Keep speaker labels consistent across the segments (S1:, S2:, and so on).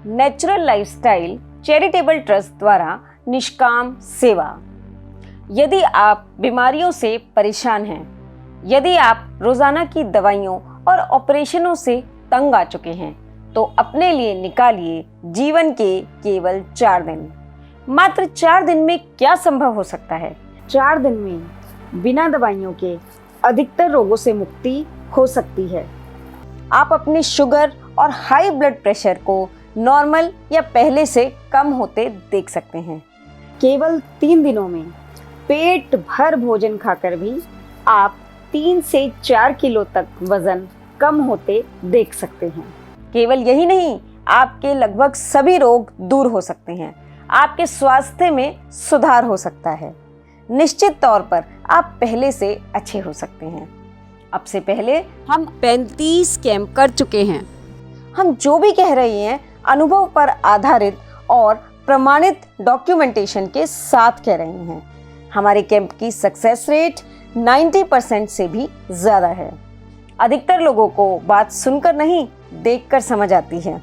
S1: Natural lifestyle charitable trust द्वारा निष्काम सेवा। यदि आप बीमारियों से परेशान हैं, यदि आप रोजाना की दवाइयों और ऑपरेशनों से तंग आ चुके हैं, तो अपने लिए निकालिए जीवन के केवल 4 दिन। मात्र 4 दिन में क्या संभव हो सकता है?
S2: 4 दिन में बिना दवाइयों के अधिकतर रोगों से मुक्ति हो सकती है।
S1: आप अपने शुगर और हाई ब्लड प्रेशर को नॉर्मल या पहले से कम होते देख सकते हैं।
S2: केवल 3 दिनों में पेट भर भोजन खाकर भी आप 3 से 4 किलो तक वजन कम होते देख सकते हैं।
S1: केवल यही नहीं, आपके लगभग सभी रोग दूर हो सकते हैं। आपके स्वास्थ्य में सुधार हो सकता है। निश्चित तौर पर आप पहले से अच्छे हो सकते हैं। अब से पहले हम 35 कैंप कर चुके हैं। हम जो भी कह रहे हैं अनुभव पर आधारित और प्रमाणित डॉक्यूमेंटेशन के साथ कह रहे हैं। हमारे कैंप की सक्सेस रेट 90% से भी ज़्यादा है। अधिकतर लोगों को बात सुनकर नहीं, देखकर समझ आती है।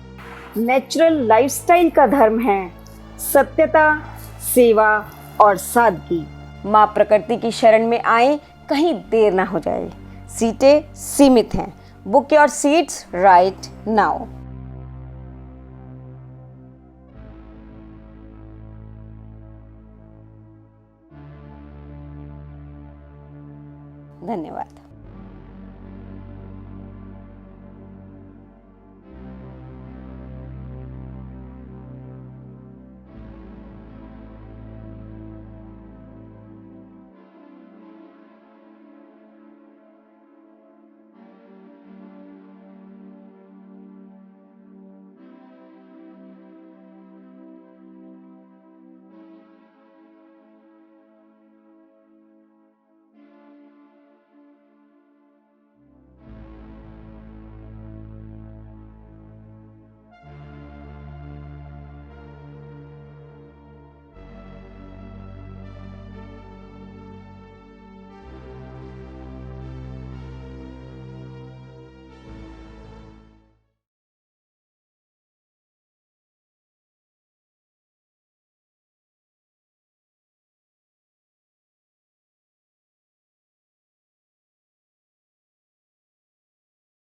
S2: नेचुरल लाइफस्टाइल का धर्म है सत्यता, सेवा और सादगी।
S1: माँ प्रकृति की शरण में आए, कहीं देर ना हो जाए। सीटें सीमित हैं। Book your seats right now. धन्यवाद।